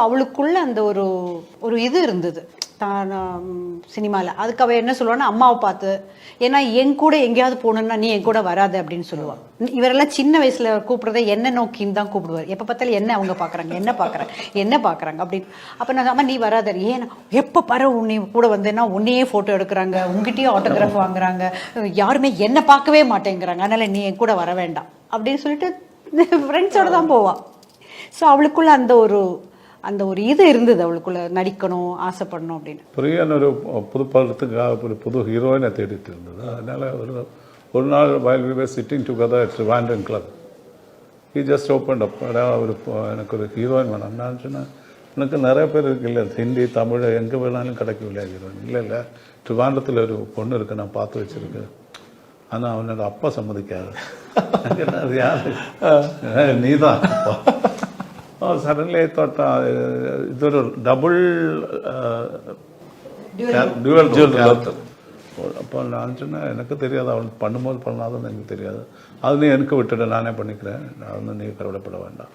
அவளுக்குள்ள அந்த ஒரு ஒரு இது இருந்தது தான் சினிமாவில். அதுக்கு அவள் என்ன சொல்லுவான்னா, அம்மாவை பார்த்து, ஏன்னா என் கூட எங்கேயாவது போகணுன்னா நீ என் கூட வராது அப்படின்னு சொல்லுவாள். இவரெல்லாம் சின்ன வயசில் கூப்பிட்றதை என்ன நோக்கின்னு தான் கூப்பிடுவார். எப்போ பார்த்தாலும் என்ன அவங்க பார்க்குறாங்க, என்ன பார்க்குறாங்க அப்படின்னு. அப்போ நான் அம்மா நீ வராத, ஏன்னா எப்போ பாரு உன்னை கூட வந்தேன்னா உன்னையே ஃபோட்டோ எடுக்கிறாங்க, உங்ககிட்டயும் ஆட்டோகிராஃப் வாங்குறாங்க, யாருமே என்னை பார்க்கவே மாட்டேங்கிறாங்க, அதனால் நீ என் கூட வர வேண்டாம் அப்படின்னு சொல்லிட்டு ஃப்ரெண்ட்ஸோட தான் போவாள். ஸோ அவளுக்குள்ள அந்த ஒரு இது இருந்தது, அவளுக்குள்ள நடிக்கணும், ஆசைப்படணும் அப்படின்னு. பிரியன் ஒரு புது படத்துக்காக ஒரு புது ஹீரோயினை தேடிட்டு இருந்தது. அதனால் ஒரு நாள் while we were sitting together at Trivandrum Club, he just opened up. எனக்கு ஒரு ஹீரோயின் வேணும். நான் சொன்னேன், எனக்கு நிறைய பேர் இருக்குல்ல, ஹிந்தி தமிழ் எங்கே வேணாலும் கிடைக்கவில்லை ஹீரோயின். இல்லை ட்ரிவாண்டத்தில் ஒரு பொண்ணு இருக்கு, நான் பார்த்து வச்சுருக்கேன், ஆனால் அவனோட அப்பா சம்மதிக்காது. அது யார்? நீ தான் அப்பா. Suddenly I thought இது ஒரு டபுள் டியூவல் கேரக்டர். அப்போ நான் சொன்னேன், எனக்கு தெரியாது, அவன் பண்ணும்போது பண்ணாதுன்னு எனக்கு தெரியாது, அது நீ எனக்கு விட்டுட, நானே பண்ணிக்கிறேன், நான் நீ கவலைப்பட வேண்டாம்.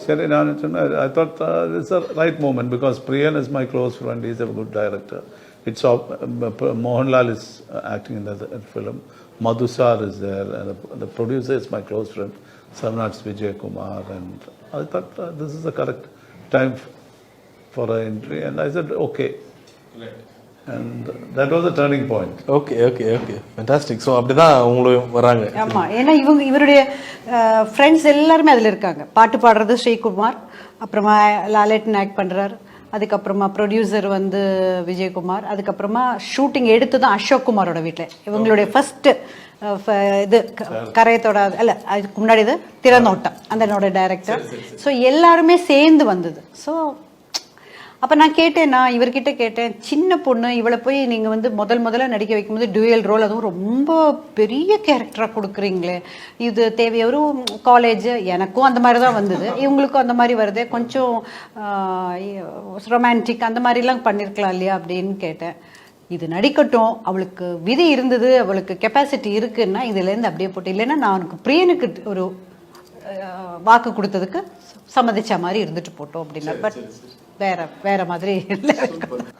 சரி நான் சொன்னேன், I thought it's a right moment because Priyan is my close friend, is a good director. It's Mohanlal is acting in that film. Madhusar is there, and the producer is my close friend, Sarnats Vijay Kumar, and I thought this is the correct time for an entry, and I said okay. Right. And that was a turning point. Okay. Fantastic. So அப்படிதான் உங்களுக்கு வராங்க. ஆமா, ஏன்னா இவருடைய friends எல்லாருமே அதில் இருக்காங்க. பாட்டு பாடுறது ஸ்ரீகுமார், அப்புறமா லாலேட்டன் ஆக்ட் பண்ணுறாரு, அதுக்கப்புறமா ப்ரொடியூசர் வந்து விஜயகுமார், அதுக்கப்புறமா ஷூட்டிங் எடுத்து தான் அசோக் குமாரோட வீட்டில் இவங்களுடைய ஃபர்ஸ்ட் இது கரையத்தோட அல்ல, அதுக்கு முன்னாடி இது திறனோட்டம், அந்த என்னோட டைரக்டர். ஸோ எல்லாருமே சேர்ந்து வந்தது. ஸோ அப்போ நான் கேட்டேன், நான் இவர்கிட்ட கேட்டேன், சின்ன பொண்ணு இவளை போய் நீங்கள் வந்து முதல்ல நடிக்க வைக்கும்போது டூயல் ரோல், அதுவும் ரொம்ப பெரிய கேரக்டராக கொடுக்குறீங்களே, இது தேவையா? ஒரு காலேஜ், எனக்கும் அந்த மாதிரி தான் வந்தது, இவங்களுக்கும் அந்த மாதிரி வருது, கொஞ்சம் ரொமான்டிக் அந்த மாதிரிலாம் பண்ணியிருக்கலாம் இல்லையா அப்படின்னு கேட்டேன். இது நடிக்கட்டும், அவளுக்கு விதி இருந்தது, அவளுக்கு கெப்பாசிட்டி இருக்குன்னா இதுலேருந்து அப்படியே போட்டு, இல்லைன்னா நான் அவனுக்கு பிரியனுக்கு ஒரு வாக்கு கொடுத்ததுக்கு சம்மதிச்ச மாதிரி இருந்துட்டு போட்டோம் அப்படின்னா. பட் வேற மாதிரி இல்லை.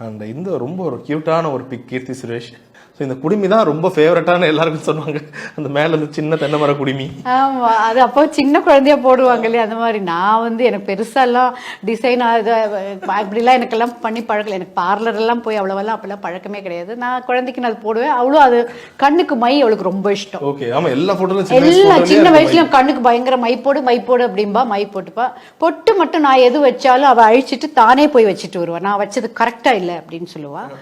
அந்த இந்த ரொம்ப ஒரு கியூட்டான ஒரு பிக் கீர்த்தி சுரேஷ். ஸோ இந்த குடுமி தான் ரொம்ப ஃபேவரட்டான எல்லாருக்கும் சொன்னாங்க, அந்த மேலே இருந்து சின்ன தென்னை மர குடுமி. ஆமாம், அது அப்போ சின்ன குழந்தையா போடுவாங்க இல்லையா, அந்த மாதிரி. நான் வந்து எனக்கு பெருசாலாம் டிசைன் அது அப்படிலாம் எனக்கெல்லாம் பண்ணி பழக்கல, எனக்கு பார்லரெல்லாம் போய் அவ்வளோவெல்லாம் அப்பெல்லாம் பழக்கமே கிடையாது. நான் குழந்தைக்கு நான் அது போடுவேன், அவ்வளோ அது கண்ணுக்கு மை அவளுக்கு ரொம்ப இஷ்டம். ஓகே, ஆமாம், எல்லா ஃபோட்டோலும் எல்லாம் சின்ன வயசுலயும் கண்ணுக்கு பயங்கர மை போடு அப்படின்பா, மை போட்டுப்பா. பொட்டு மட்டும் நான் எது வச்சாலும் அவள் அழிச்சிட்டு தானே போய் வச்சுட்டு வருவா, நான் வச்சது கரெக்டாக இல்லை அப்படின்னு சொல்லுவா.